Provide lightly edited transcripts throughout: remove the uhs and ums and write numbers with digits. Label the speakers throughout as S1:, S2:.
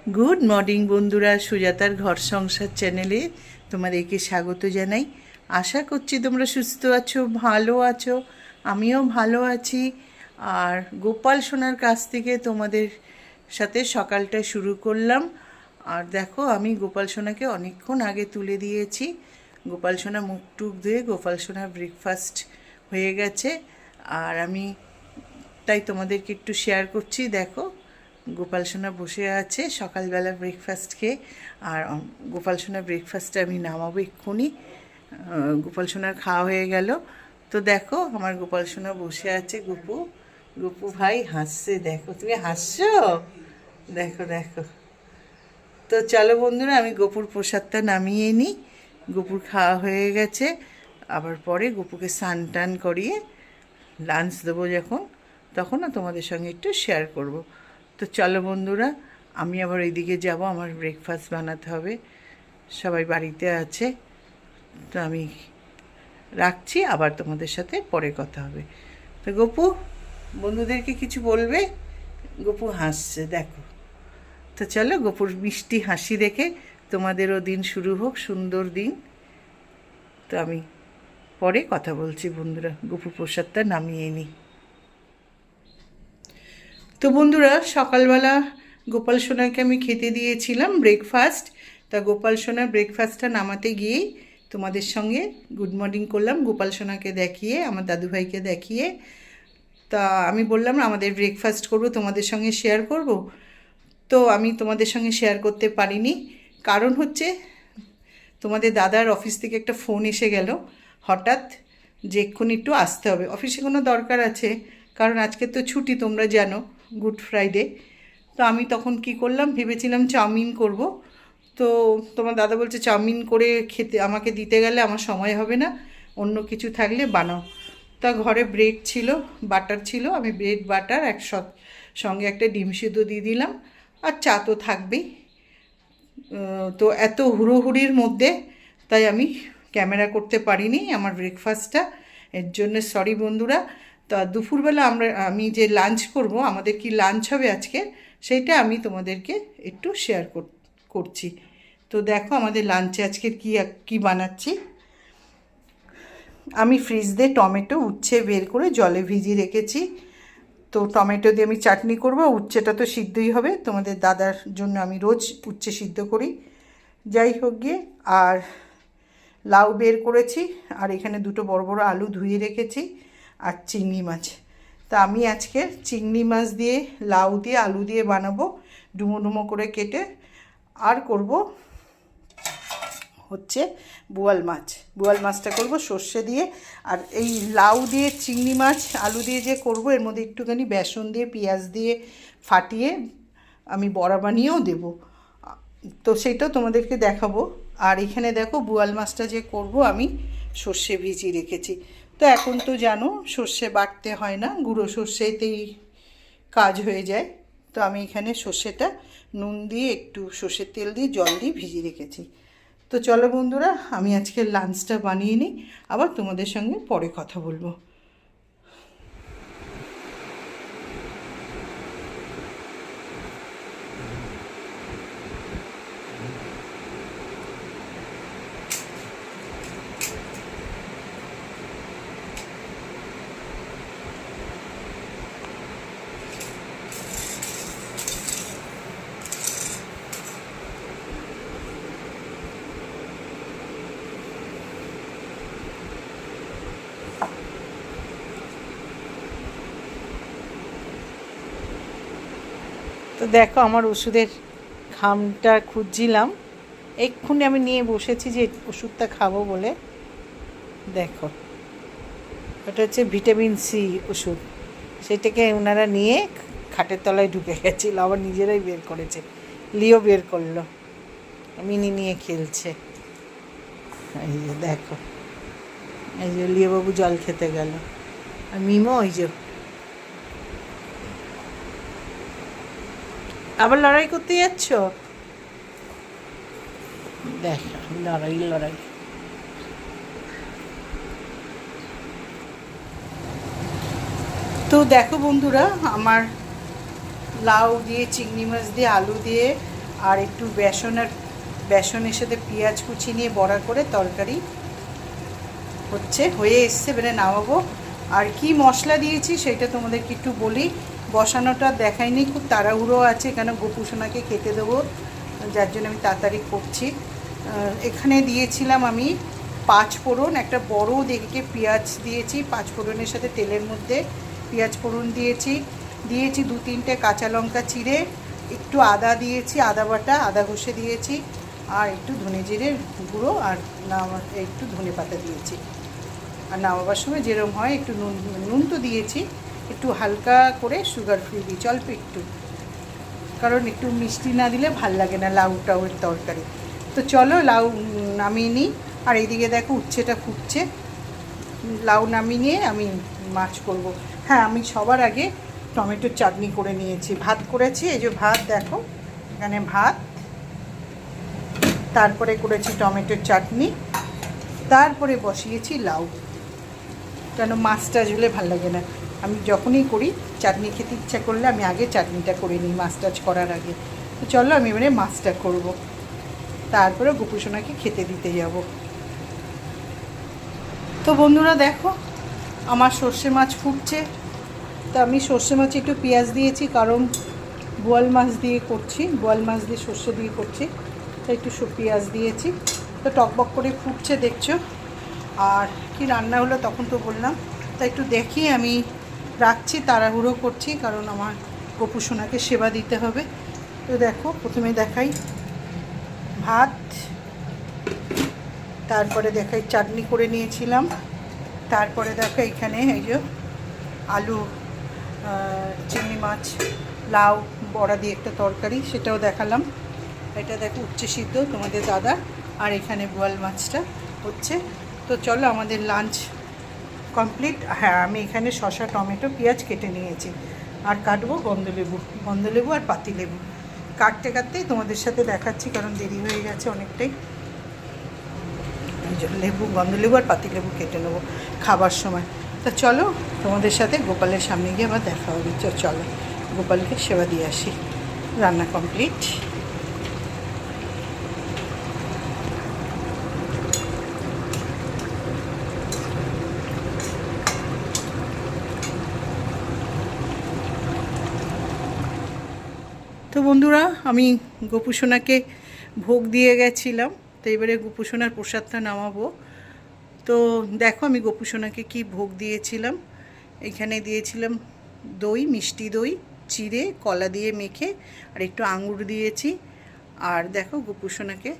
S1: Good morning বন্ধুরা, সুজাতার ঘর সংসার চ্যানেলে তোমাদেরকে স্বাগত জানাই। আশা করছি তোমরা সুস্থ আছো, ভালো আছো। আমিও ভালো আছি। আর গোপাল সোনার কাছ থেকে তোমাদের সাথে সকালটা শুরু করলাম। আর দেখো, আমি গোপাল সোনাকে অনেকক্ষণ আগে তুলে দিয়েছি। গোপাল সোনা মুখ টুক ধুয়ে গোপাল সোনার ব্রেকফাস্ট হয়ে গেছে। আর আমি তাই তোমাদেরকে একটু শেয়ার করছি। দেখো, গোপাল সোনা বসে আছে সকালবেলা ব্রেকফাস্ট খেয়ে। আর গোপাল সোনার ব্রেকফাস্টটা আমি নামাবো এক্ষুনি। গোপাল সোনার খাওয়া হয়ে গেল। তো দেখো, আমার গোপাল সোনা বসে আছে। গুপু, গুপু ভাই হাসছে। দেখো, তুমি হাসছো? দেখো দেখো। তো চলো বন্ধুরা, আমি গোপুর প্রসাদটা নামিয়ে নিই। গোপুর খাওয়া হয়ে গেছে। আবার পরে গোপুকে স্নান টান করিয়ে লাঞ্চ দেবো যখন, তখনও তোমাদের সঙ্গে একটু শেয়ার করব। তো চলো বন্ধুরা, আমি আবার ওইদিকে যাব, আমার ব্রেকফাস্ট বানাতে হবে। সবাই বাড়িতে আছে। তো আমি রাখছি, আবার তোমাদের সাথে পরে কথা হবে। তো গপু, বন্ধুদেরকে কিছু বলবে? গপু হাসছে, দেখো। তো চলো, গপুর মিষ্টি হাসি দেখে তোমাদেরও দিন শুরু হোক, সুন্দর দিন। তো আমি পরে কথা বলছি বন্ধুরা, গপুর প্রসাদটা নামিয়ে নিই। তো বন্ধুরা, সকালবেলা গোপাল সোনাকে আমি খেতে দিয়েছিলাম ব্রেকফাস্ট। তা গোপাল সোনার ব্রেকফাস্টটা নামাতে গিয়েই তোমাদের সঙ্গে গুড মর্নিং করলাম, গোপাল সোনাকে দেখিয়ে, আমার দাদুভাইকে দেখিয়ে। তা আমি বললাম আমাদের ব্রেকফাস্ট করব, তোমাদের সঙ্গে শেয়ার করব। তো আমি তোমাদের সঙ্গে শেয়ার করতে পারিনি। কারণ হচ্ছে, তোমাদের দাদার অফিস থেকে একটা ফোন এসে গেল হঠাৎ, যে এক্ষুনি একটু আসতে হবে। অফিসে কোনো দরকার আছে, কারণ আজকে তো ছুটি, তোমরা জানো, গুড ফ্রাইডে। তো আমি তখন কি করলাম, ভেবেছিলাম চাউমিন করব। তো তোমার দাদা বলছে চাউমিন করে খেতে আমাকে দিতে গেলে আমার সময় হবে না, অন্য কিছু থাকলে বানাও। তা ঘরে ব্রেড ছিল, বাটার ছিল, আমি ব্রেড বাটার সঙ্গে একটা ডিম সিদ্ধ দিয়ে দিলাম। আর চা তো থাকবেই। তো এত হুড়োহুড়ির মধ্যে তাই আমি ক্যামেরা করতে পারিনি আমার ব্রেকফাস্টটা। এর জন্য সরি বন্ধুরা। তা দুপুরবেলা আমি যে লাঞ্চ করব, আমাদের কি লাঞ্চ হবে আজকে, সেইটা আমি তোমাদেরকে একটু শেয়ার করছি। তো দেখো, আমাদের লাঞ্চে আজকে কি বানাচ্ছি। আমি ফ্রিজ দিয়ে টমেটো উচ্ছে বের করে জলে ভিজিয়ে রেখেছি। তো টমেটো দিয়ে আমি চাটনি করব। উচ্ছেটা তো সিদ্ধই হবে, তোমাদের দাদার জন্য আমি রোজ উচ্ছে সিদ্ধ করি। যাই হোক গিয়ে, আর লাউ বের করেছি, আর এখানে দুটো বড় বড় আলু ধুয়ে রেখেছি, আর চিংড়ি মাছ। তা আমি আজকে চিংড়ি মাছ দিয়ে, লাউ দিয়ে, আলু দিয়ে বানাবো, ডুমো ডুমো করে কেটে। আর করব হচ্ছে বোয়াল মাছটা করব সর্ষে দিয়ে। আর এই লাউ দিয়ে, চিংড়ি মাছ, আলু দিয়ে যে করব, এর মধ্যে একটুখানি বেসন দিয়ে, পেঁয়াজ দিয়ে ফাটিয়ে আমি বড়া বানিয়েও দেবো। তো সেটাও তোমাদেরকে দেখাবো। আর এখানে দেখো, বোয়াল মাছটা যে করব, আমি সর্ষে ভিজিয়ে রেখেছি। তো এখন তো জানো, সর্ষে বাটতে হয় না, গুঁড়ো সর্ষেতেই কাজ হয়ে যায়। তো আমি এখানে সর্ষেটা নুন দিয়ে, একটু সর্ষের তেল দিয়ে, জল দিয়ে ভিজিয়ে রেখেছি। তো চলো বন্ধুরা, আমি আজকে লাঞ্চটা বানিয়ে নিই, আবার তোমাদের সঙ্গে পরে কথা বলবো। তো দেখো, আমার ওষুধের খামটা খুঁজছিলাম, এক্ষুনি আমি নিয়ে বসেছি যে ওষুধটা খাবো বলে। দেখো, ওটা হচ্ছে ভিটামিন সি ওষুধ। সেটাকে ওনারা নিয়ে খাটের তলায় ঢুকে গেছিল, আবার নিজেরাই বের করেছে। লিও বের করলো, মিনি নিয়ে খেলছে। এই যে দেখো, এই যে লিওবাবু জল খেতে গেল, আর মিমো ওই যে আবার লড়াই করতে যাচ্ছ। দেখ, লড়াই। তো দেখো বন্ধুরা, আমার লাউ দিয়ে, চিংড়ি মাছ দিয়ে, আলু দিয়ে আর একটু বেসনের সাথে পেঁয়াজ কুচি নিয়ে বড়া করে তরকারি হয়ে এসছে, এবারে নামাবো। আর কি মশলা দিয়েছি সেটা তোমাদেরকে একটু বলি। বসানোটা দেখাইনি, খুব তাড়াহুড়ো আছে, কেন গোপুসোনাকে খেতে দেবো, যার জন্য আমি তাড়াতাড়ি করছি। এখানে দিয়েছিলাম আমি 5 ফোড়ন, একটা বড় দেখে পেঁয়াজ দিয়েছি 5 ফোড়নের সাথে, তেলের মধ্যে পেঁয়াজ ফোড়ন দিয়েছি 2-3টে কাঁচা লঙ্কা চিড়ে, একটু আদা দিয়েছি, আদা বাটা, আদা ঘষে দিয়েছি, আর একটু ধনে জিরের গুঁড়ো, আর একটু ধনে পাতা দিয়েছি। আর নামাবার সময় যেরকম হয় একটু নুন তো দিয়েছি, একটু হালকা করে সুগার ফ্রি দিয়েছি অল্প একটু, কারণ একটু মিষ্টি না দিলে ভাল লাগে না লাউটাউয়ের তরকারি। তো চলো লাউ নামিয়ে নিই। আর এইদিকে দেখো উচ্ছেটা ফুটছে, লাউ নামিয়ে নিয়ে আমি মাছ করব। হ্যাঁ, আমি সবার আগে টমেটোর চাটনি করে নিয়েছি, ভাত করেছি, এই যে ভাত দেখো এখানে ভাত, তারপরে করেছি টমেটোর চাটনি, তারপরে বসিয়েছি লাউ, কেন মাছটা ঝুলে ভাল লাগে না। আমি যখনই করি চাটনি খেতে ইচ্ছা করলে আমি আগে চাটনিটা করে নিই মাছ টাছ করার আগে। তো চলো আমি এবারে মাছটা করব, তারপরে গোপুসোনাকে খেতে দিতে যাব। তো বন্ধুরা দেখো আমার সর্ষে মাছ ফুটছে, তো আমি সর্ষে মাছে একটু পেঁয়াজ দিয়েছি, কারণ বোয়াল মাছ দিয়ে করছি, বোয়াল মাছ দিয়ে সর্ষে দিয়ে করছি, তো একটু পেঁয়াজ দিয়েছি। তো টকবক করে ফুটছে দেখছো। আর কি রান্না হলো তখন তো বললাম, তা একটু দেখি আমি রাখছি, তাড়াহুড়ো করছি, কারণ আমার গোপুসোনাকে সেবা দিতে হবে। তো দেখো প্রথমে দেখাই ভাত, তারপরে দেখাই চাটনি করে নিয়েছিলাম, তারপরে দেখো এখানে এই যে আলু, চিংড়ি মাছ, লাউ বড়া দিয়ে একটা তরকারি, সেটাও দেখালাম। এটা দেখো উচ্চে সিদ্ধ তোমাদের দাদা, আর এখানে বোয়াল মাছটা হচ্ছে। তো চলো আমাদের লাঞ্চ কমপ্লিট। হ্যাঁ, আমি এখানে শসা, টমেটো, পেঁয়াজ কেটে নিয়েছি, আর কাটবো গন্ধলেবু আর পাতিলেবু। কাটতেই তোমাদের সাথে দেখাচ্ছি, কারণ দেরি হয়ে গেছে অনেকটাই। গন্ধলেবু আর পাতিলেবু কেটে নেবো খাবার সময়। তা চলো তোমাদের সাথে গোপালের সামনে গিয়ে আবার দেখা হবে। চলো গোপালকে সেবা দিয়ে আসি। রান্না কমপ্লিট। তো বন্ধুরা আমি গোপুসোনাকে ভোগ দিয়ে গেছিলাম, তো এবারে গোপুসোনার প্রসাদটা নামাবো। তো দেখো আমি গোপুসোনাকে কি ভোগ দিয়েছিলাম। এখানে দিয়েছিলাম দই, মিষ্টি দই চিড়ে কলা দিয়ে মেখে, আর একটু আঙুর দিয়েছি। আর দেখো গোপুসোনাকে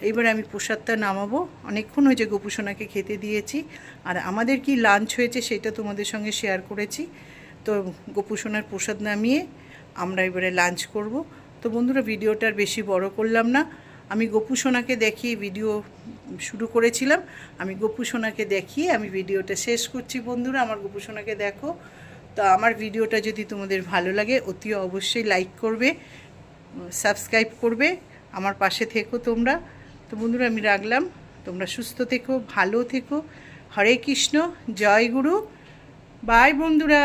S1: এবার আমি প্রসাদটা নামাবো। অনেকক্ষণ হয়েছে গোপুসোনাকে খেতে দিয়েছি, আর আমাদের কি লাঞ্চ হয়েছে সেটা তোমাদের সঙ্গে শেয়ার করেছি। তো গোপুসোনার প্রসাদ নামিয়ে আমরা এবারে লাঞ্চ করব। তো বন্ধুরা ভিডিওটার বেশি বড় করলাম না, আমি গোপুসোনাকে দেখিয়ে ভিডিও শুরু করেছিলাম, আমি গোপুসোনাকে দেখিয়ে আমি ভিডিওটা শেষ করছি। বন্ধুরা আমার গোপুসোনাকে দেখো। তো আমার ভিডিওটা যদি তোমাদের ভালো লাগে অতি অবশ্যই লাইক করবে, সাবস্ক্রাইব করবে, আমার পাশে থেকো তোমরা। তো বন্ধুরা আমি রাখলাম, তোমরা সুস্থ থেকো, ভালো থেকো। হরে কৃষ্ণ, জয় গুরু, বাই বন্ধুরা।